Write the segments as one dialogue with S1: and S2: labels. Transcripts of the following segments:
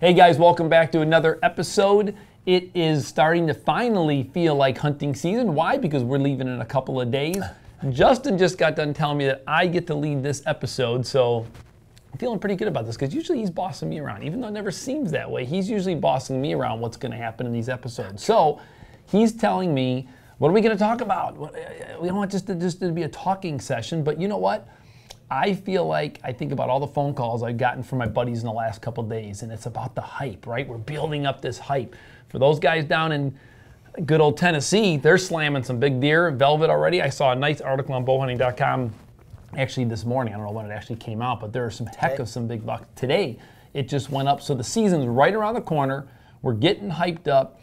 S1: Hey guys, welcome back to another episode. It is starting to finally feel like hunting season. Why? Because we're leaving in a couple of days. Justin just got done telling me that I get to lead this episode, so I'm feeling pretty good about this because usually he's bossing me around. Even though it never seems that way, he's usually bossing me around what's going to happen in these episodes. So he's telling me, what are we going to talk about? We don't want just to be a talking session, but you know what? I feel like I think about all the phone calls I've gotten from my buddies in the last couple of days, and it's about the hype, right? We're building up this hype. For those guys down in good old Tennessee, they're slamming some big deer, velvet already. I saw a nice article on bowhunting.com actually this morning. I don't know when it actually came out, but there are some heck of some big bucks. Today, it just went up. So the season's right around the corner. We're getting hyped up.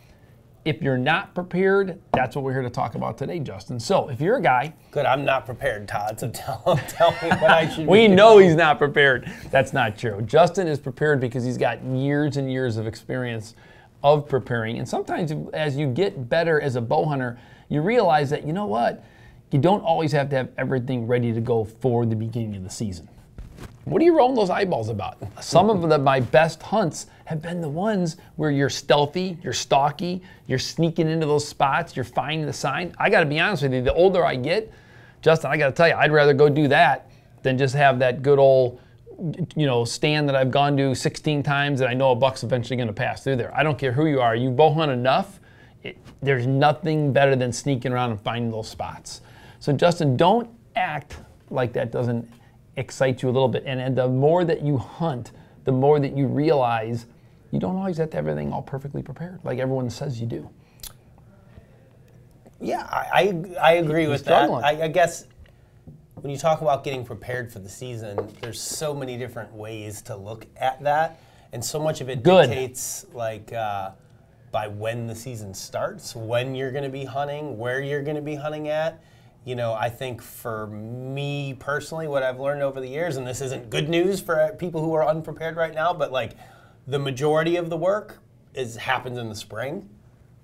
S1: If you're not prepared, that's what we're here to talk about today, Justin. So if you're a guy...
S2: Good, I'm not prepared, Todd, so tell me what I should
S1: We know he's not prepared. That's not true. Justin is prepared because he's got years and years of experience of preparing. And sometimes as you get better as a bow hunter, you realize that, you know what? You don't always have to have everything ready to go for the beginning of the season. What are you rolling those eyeballs about? Some of my best hunts have been the ones where you're stealthy, you're stalky, you're sneaking into those spots, you're finding the sign. I gotta be honest with you, the older I get, Justin, I gotta tell you, I'd rather go do that than just have that good old, stand that I've gone to 16 times that I know a buck's eventually gonna pass through there. I don't care who you are, you bow hunt enough, there's nothing better than sneaking around and finding those spots. So Justin, don't act like that doesn't excite you a little bit. And the more that you hunt, the more that you realize you don't always have to have everything all perfectly prepared, like everyone says you do.
S2: Yeah, I agree with that. I guess when you talk about getting prepared for the season, there's so many different ways to look at that, and so much of it dictates by when the season starts, when you're going to be hunting, where you're going to be hunting at. I think for me personally, what I've learned over the years, and this isn't good news for people who are unprepared right now, but the majority of the work happens in the spring,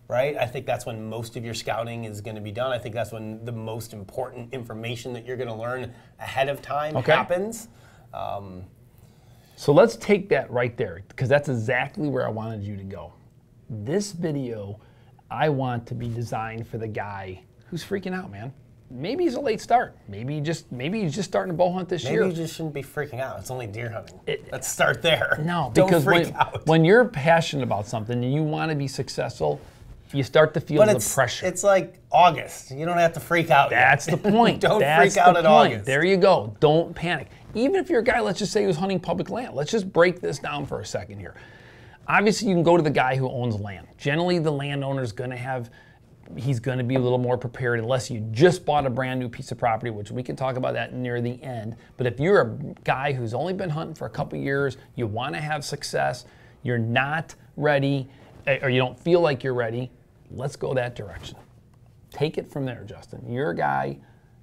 S2: right? I think that's when most of your scouting is going to be done. I think that's when the most important information that you're going to learn ahead of time happens.
S1: So let's take that right there, because that's exactly where I wanted you to go. This video, I want to be designed for the guy who's freaking out, man. Maybe he's a late start. Maybe he's just starting to bow hunt this year.
S2: Maybe you just shouldn't be freaking out. It's only deer hunting. Let's start there.
S1: No,
S2: don't
S1: because
S2: freak out.
S1: When you're passionate about something and you want to be successful, you start to feel the pressure.
S2: It's like August. You don't have to freak out yet.
S1: That's the point.
S2: Don't freak out at August.
S1: There you go. Don't panic. Even if you're a guy, let's just say who's hunting public land. Let's just break this down for a second here. Obviously, you can go to the guy who owns land. Generally, the landowner's going to have... he's going to be a little more prepared unless you just bought a brand new piece of property, which we can talk about that near the end. But if you're a guy who's only been hunting for a couple years, you want to have success, you're not ready, or you don't feel like you're ready, let's go that direction. Take it from there, Justin. You're a guy,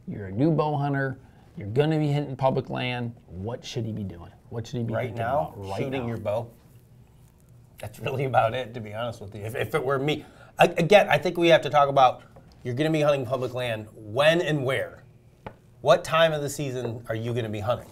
S1: you're a new bow hunter, you're going to be hitting public land. What should he be doing? What should he be thinking about right now?
S2: Shooting your bow. That's really about it, to be honest with you. If it were me, again, I think we have to talk about, you're going to be hunting public land, when and where. What time of the season are you going to be hunting?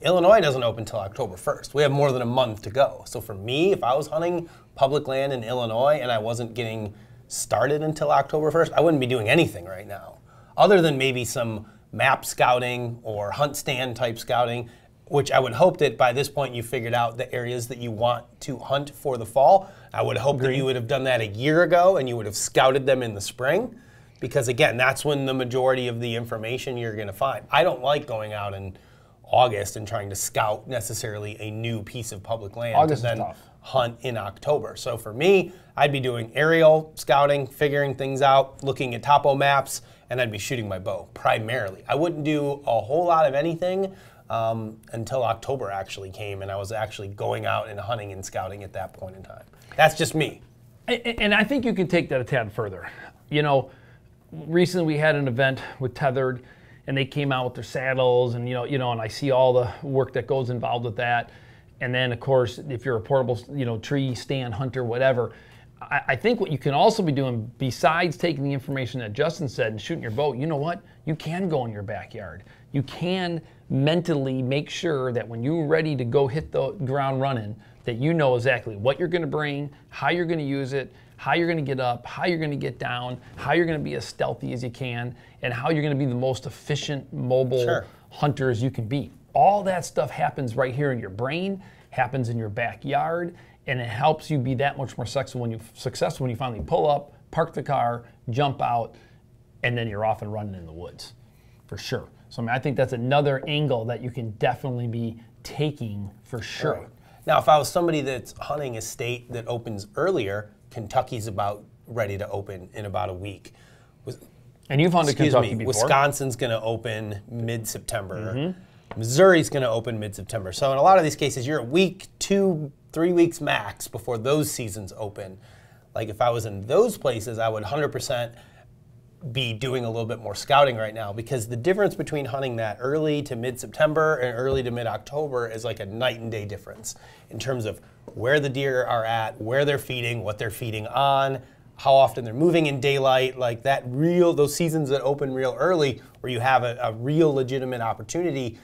S2: Illinois doesn't open until October 1st. We have more than a month to go. So for me, if I was hunting public land in Illinois and I wasn't getting started until October 1st, I wouldn't be doing anything right now, other than maybe some map scouting or hunt stand type scouting, which I would hope that by this point you figured out the areas that you want to hunt for the fall. I would hope that you would have done that a year ago and you would have scouted them in the spring, because again, that's when the majority of the information you're going to find. I don't like going out in August and trying to scout necessarily a new piece of public land to then hunt in October. So for me, I'd be doing aerial scouting, figuring things out, looking at topo maps, and I'd be shooting my bow primarily. I wouldn't do a whole lot of anything until October actually came, and I was actually going out and hunting and scouting at that point in time. That's just me.
S1: And I think you can take that a tad further. Recently we had an event with Tethered, and they came out with their saddles, and and I see all the work that goes involved with that. And then of course, if you're a portable, tree stand hunter, whatever, I think what you can also be doing, besides taking the information that Justin said and shooting your bow, you know what? You can go in your backyard. You can mentally make sure that when you're ready to go hit the ground running, that you know exactly what you're going to bring, how you're going to use it, how you're going to get up, how you're going to get down, how you're going to be as stealthy as you can, and how you're going to be the most efficient mobile hunter as you can be. All that stuff happens right here in your brain, happens in your backyard, and it helps you be that much more successful when you finally pull up, park the car, jump out, and then you're off and running in the woods, for sure. So I mean, I think that's another angle that you can definitely be taking for sure.
S2: Right. Now, if I was somebody that's hunting a state that opens earlier, Kentucky's about ready to open in about a week.
S1: And you've hunted Kentucky before.
S2: Wisconsin's going to open mid-September. Missouri's going to open mid-September. So in a lot of these cases, you're a week, 2, 3 weeks max before those seasons open. Like if I was in those places, I would 100% be doing a little bit more scouting right now, because the difference between hunting that early to mid-September and early to mid-October is like a night and day difference in terms of where the deer are at, where they're feeding, what they're feeding on, how often they're moving in daylight, like those seasons that open real early where you have a real legitimate opportunity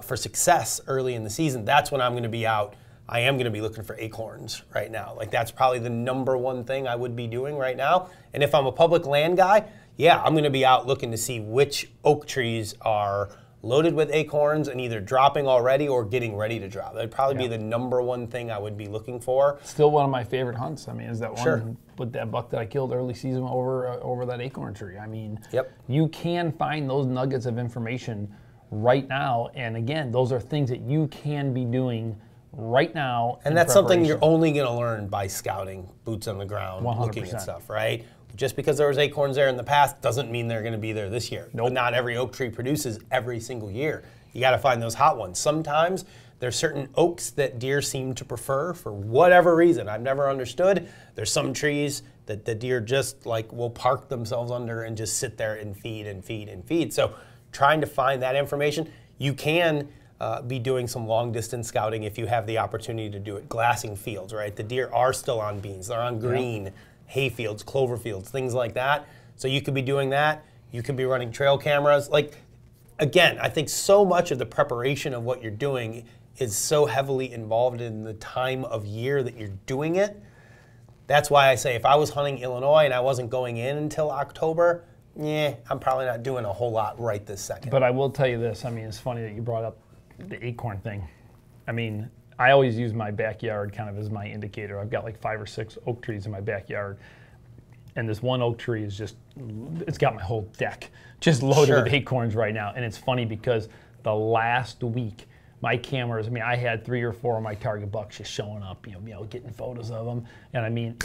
S2: for success early in the season. That's when I'm going to be out. I am going to be looking for acorns right now. Like that's probably the #1 thing I would be doing right now. And if I'm a public land guy, yeah, I'm going to be out looking to see which oak trees are loaded with acorns and either dropping already or getting ready to drop. That'd probably be the #1 thing I would be looking for.
S1: Still one of my favorite hunts. I mean, is that one with that buck that I killed early season over that acorn tree. I mean, you can find those nuggets of information right now. And again, those are things that you can be doing right now.
S2: And that's something you're only going to learn by scouting, boots on the ground,
S1: 100%.
S2: looking at stuff, right? Just because there was acorns there in the past doesn't mean they're going to be there this year. But not every oak tree produces every single year. You got to find those hot ones. Sometimes there's certain oaks that deer seem to prefer for whatever reason. I've never understood. There's some trees that the deer just like will park themselves under and just sit there and feed and feed and feed. So trying to find that information, you can be doing some long distance scouting if you have the opportunity to do it. Glassing fields, right? The deer are still on beans. They're on green. Hay fields, clover fields, things like that. So you could be doing that. You could be running trail cameras. Like, again, I think so much of the preparation of what you're doing is so heavily involved in the time of year that you're doing it. That's why I say if I was hunting Illinois and I wasn't going in until October, I'm probably not doing a whole lot right this second.
S1: But I will tell you this. I mean, it's funny that you brought up the acorn thing. I mean, I always use my backyard kind of as my indicator. I've got like 5 or 6 oak trees in my backyard. And this one oak tree is just, it's got my whole deck just loaded with acorns right now. And it's funny because the last week, my cameras, I mean, I had 3 or 4 of my target bucks just showing up, you know, getting photos of them. And I mean,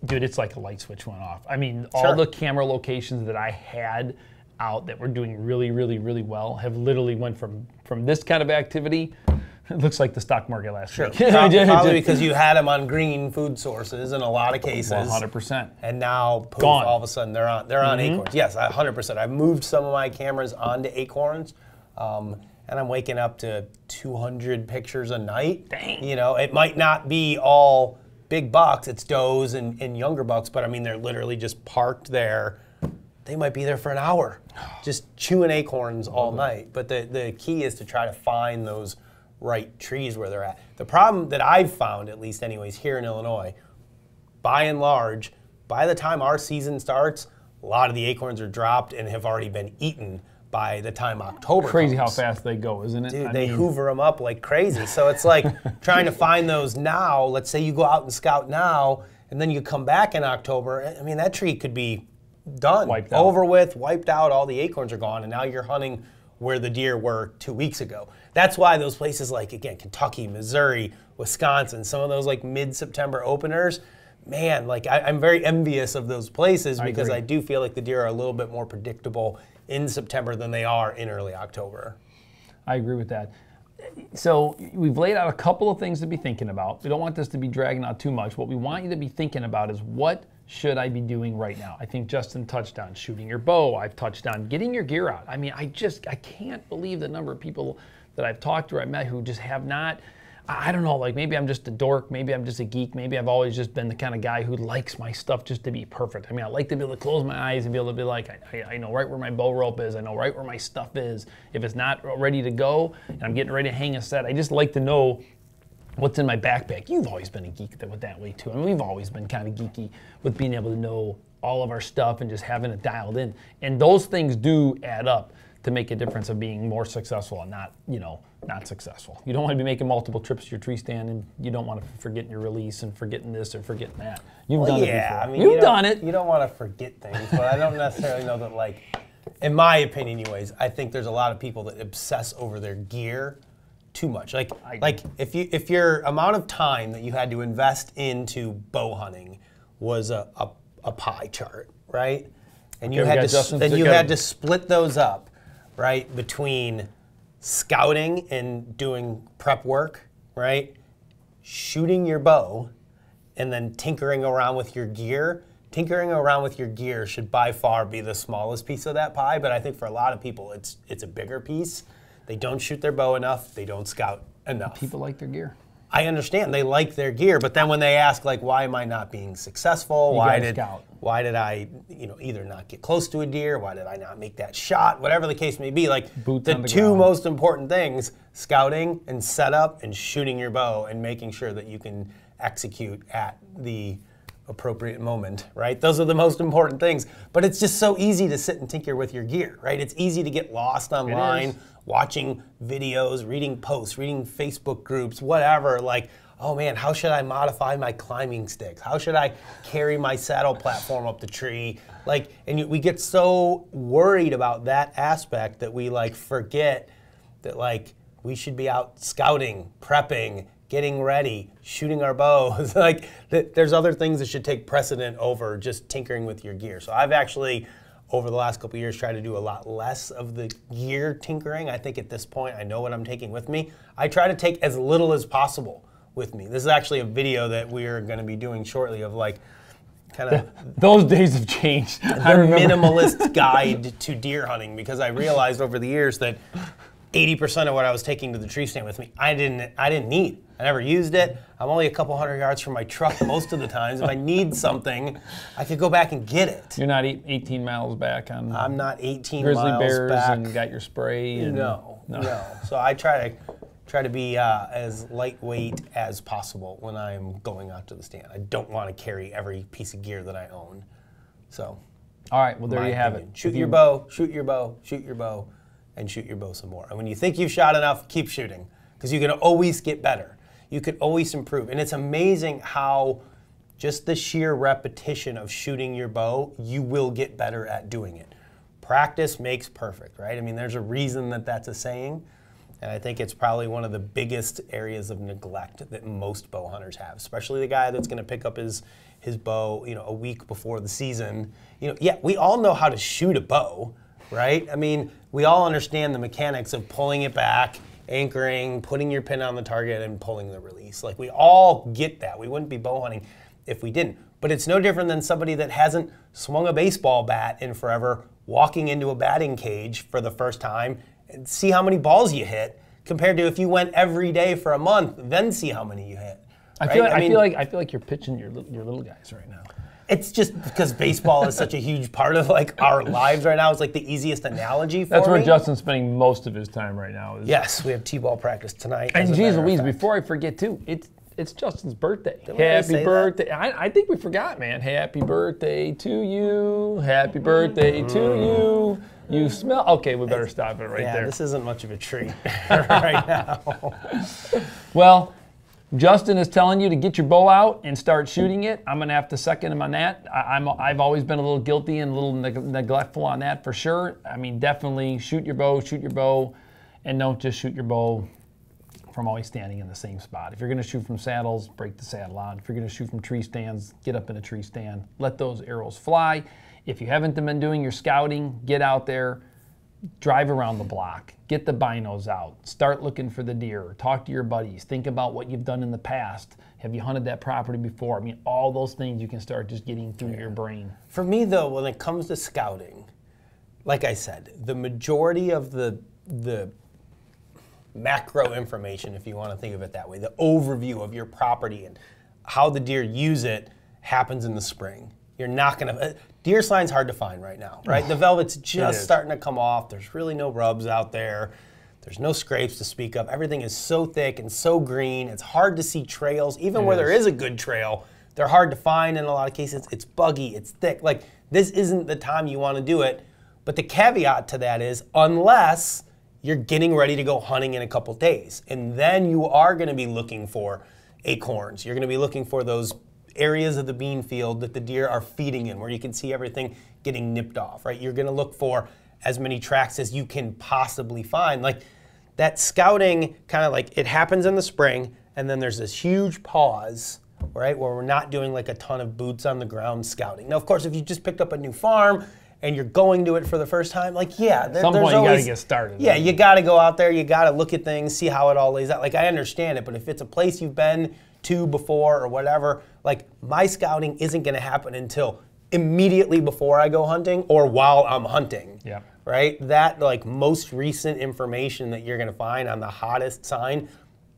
S1: dude, it's like a light switch went off. I mean, all the camera locations that I had out that were doing really, really, really well have literally went from this kind of activity. It looks like the stock market last week.
S2: Probably because you had them on green food sources in a lot of cases.
S1: 100%.
S2: And now, poof, all of a sudden they're on acorns. Yes, 100%. I've moved some of my cameras onto acorns, and I'm waking up to 200 pictures a night.
S1: Dang.
S2: You know, it might not be all big bucks. It's does and younger bucks, but I mean, they're literally just parked there. They might be there for an hour, just chewing acorns all night. But the key is to try to find those right trees where they're at. The problem that I've found, at least anyways, here in Illinois, by and large, by the time our season starts, a lot of the acorns are dropped and have already been eaten by the time October
S1: Crazy
S2: comes.
S1: how fast they go, isn't it?
S2: Dude, they hoover them up like crazy. So it's like trying to find those now. Let's say you go out and scout now, and then you come back in October. I mean, that tree could be done,
S1: wiped out.
S2: over with, wiped out, all the acorns are gone, and now you're hunting where the deer were 2 weeks ago. That's why those places like, again, Kentucky, Missouri, Wisconsin, some of those like mid-September openers, man, like I'm very envious of those places because I do feel like the deer are a little bit more predictable in September than they are in early October.
S1: I agree with that. So we've laid out a couple of things to be thinking about. We don't want this to be dragging out too much. What we want you to be thinking about is what should I be doing right now? I think Justin touched on shooting your bow. I've touched on getting your gear out. I mean, I can't believe the number of people that I've talked to or I met who just have not, I don't know, like maybe I'm just a dork, maybe I'm just a geek, maybe I've always just been the kind of guy who likes my stuff just to be perfect. I mean, I like to be able to close my eyes and be able to be like, I know right where my bow rope is, I know right where my stuff is. If it's not ready to go and I'm getting ready to hang a set, I just like to know what's in my backpack. You've always been a geek with that way too. I mean, we've always been kind of geeky with being able to know all of our stuff and just having it dialed in. And those things do add up to make a difference of being more successful and not, not successful. You don't want to be making multiple trips to your tree stand, and you don't want to forget your release and forgetting this or forgetting that. You've done it before.
S2: I mean,
S1: you've done it.
S2: You don't want to forget things, but I don't necessarily know that, like, in my opinion anyways, I think there's a lot of people that obsess over their gear too much. Like if your amount of time that you had to invest into bow hunting was a pie chart, right? And you had to split those up, right, between scouting and doing prep work, right? Shooting your bow, and then tinkering around with your gear. Tinkering around with your gear should by far be the smallest piece of that pie, but I think for a lot of people it's a bigger piece. They don't shoot their bow enough, they don't scout enough.
S1: People like their gear.
S2: I understand they like their gear, but then when they ask, like, why am I not being successful? Why did I, either not get close to a deer? Why did I not make that shot? Whatever the case may be, like the two most important things: scouting and setup, and shooting your bow and making sure that you can execute at the appropriate moment, right? Those are the most important things. But it's just so easy to sit and tinker with your gear, right? It's easy to get lost online, watching videos, reading posts, reading Facebook groups, whatever. Like, oh man, how should I modify my climbing sticks? How should I carry my saddle platform up the tree? Like, and we get so worried about that aspect that we forget that we should be out scouting, prepping, getting ready, shooting our bows. There's other things that should take precedent over just tinkering with your gear. So I've actually, over the last couple of years, tried to do a lot less of the gear tinkering. I think at this point, I know what I'm taking with me. I try to take as little as possible with me. This is actually a video that we're going to be doing shortly of kind of
S1: those days have changed.
S2: The minimalist guide to deer hunting, because I realized over the years that 80% of what I was taking to the tree stand with me, I didn't need. I never used it. I'm only a couple hundred yards from my truck most of the times. If I need something, I could go back and get it.
S1: You're not 18 miles back on.
S2: I'm not 18
S1: grizzly
S2: miles
S1: bears
S2: back.
S1: And got your spray. And
S2: no. So I try to be as lightweight as possible when I'm going out to the stand. I don't want to carry every piece of gear that I own. So.
S1: All right. Well, there you have it.
S2: Shoot your bow. Shoot your bow. Shoot your bow. And shoot your bow some more. And when you think you've shot enough, keep shooting, because you can always get better. You can always improve. And it's amazing how just the sheer repetition of shooting your bow, you will get better at doing it. Practice makes perfect, right? I mean, there's a reason that that's a saying. And I think it's probably one of the biggest areas of neglect that most bow hunters have, especially the guy that's going to pick up his bow, a week before the season. Yeah, we all know how to shoot a bow, right? I mean, we all understand the mechanics of pulling it back, anchoring, putting your pin on the target, and pulling the release. We all get that. We wouldn't be bow hunting if we didn't. But it's no different than somebody that hasn't swung a baseball bat in forever, walking into a batting cage for the first time, and see how many balls you hit, compared to if you went every day for a month, then see how many you hit. Right?
S1: I feel like you're pitching your little guys right now.
S2: It's just because baseball is such a huge part of our lives right now. It's the easiest analogy for me.
S1: That's where Justin's spending most of his time right now.
S2: Yes, we have T-ball practice tonight.
S1: And geez Louise, before I forget too, it's Justin's birthday. Happy birthday. I think we forgot, man. Happy birthday to you. Happy birthday to you. You smell, okay, we better stop it right there.
S2: Yeah, this isn't much of a treat right now.
S1: Well, Justin is telling you to get your bow out and start shooting it. I'm going to have to second him on that. I've always been a little guilty and a little neglectful on that for sure. I mean, definitely shoot your bow, and don't just shoot your bow from always standing in the same spot. If you're going to shoot from saddles, break the saddle on. If you're going to shoot from tree stands, get up in a tree stand. Let those arrows fly. If you haven't been doing your scouting, get out there, drive around the block, get the binos out, start looking for the deer, talk to your buddies, think about what you've done in the past. Have you hunted that property before? I mean, all those things you can start just getting through your brain.
S2: For me, though, when it comes to scouting, like I said, the majority of the macro information, if you want to think of it that way, the overview of your property and how the deer use it happens in the spring. You're not going to... Deer sign's hard to find right now, right? The velvet's just starting to come off. There's really no rubs out there. There's no scrapes to speak of. Everything is so thick and so green. It's hard to see trails. Even where there is a good trail, they're hard to find in a lot of cases. It's buggy, it's thick. Like, this isn't the time you want to do it. But the caveat to that is, unless you're getting ready to go hunting in a couple days. And then you are going to be looking for acorns. You're going to be looking for those areas of the bean field that the deer are feeding in, where you can see everything getting nipped off, right? You're going to look for as many tracks as you can possibly find. Like, that scouting kind of like, it happens in the spring, and then there's this huge pause, right, where we're not doing like a ton of boots on the ground scouting. Now, of course, if you just picked up a new farm and you're going to it for the first time, like, yeah,
S1: at some point you got to get started.
S2: Yeah, you got to go out there, you got to look at things, see how it all lays out. Like, I understand it, but if it's a place you've been to before or whatever, like, my scouting isn't going to happen until immediately before I go hunting or while I'm hunting.
S1: Yeah.
S2: Right? That, like, most recent information that you're going to find on the hottest sign,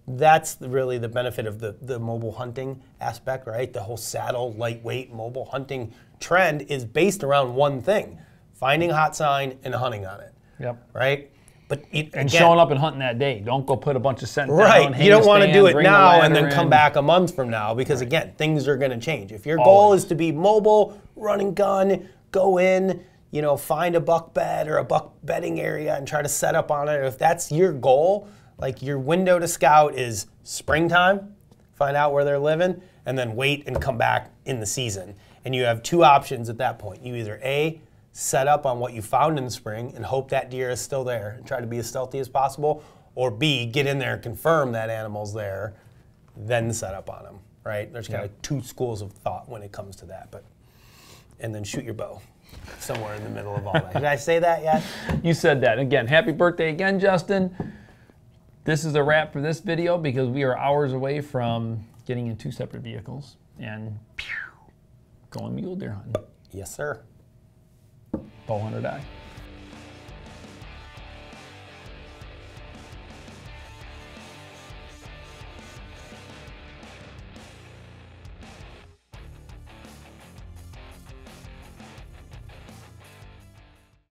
S2: that's really the benefit of the mobile hunting aspect, right? The whole saddle, lightweight, mobile hunting trend is based around one thing: finding a hot sign and hunting on it.
S1: Yep.
S2: Right? But
S1: and showing up and hunting that day. Don't go put a bunch of scent down.
S2: Right. You don't want to do it now and then come back a month from now, because, again, things are going to change. If your goal is to be mobile, run and gun, go in, you know, find a buck bed or a buck bedding area and try to set up on it. If that's your goal, like, your window to scout is springtime, find out where they're living, and then wait and come back in the season. And you have two options at that point. You either A, set up on what you found in the spring and hope that deer is still there and try to be as stealthy as possible, or B, get in there and confirm that animal's there, then set up on them, right? There's kind of two schools of thought when it comes to that. And then shoot your bow somewhere in the middle of all that. Did I say that yet?
S1: You said that. Again, happy birthday again, Justin. This is a wrap for this video, because we are hours away from getting in 2 separate vehicles and going mule deer hunting.
S2: Yes, sir.
S1: Bowhunter die.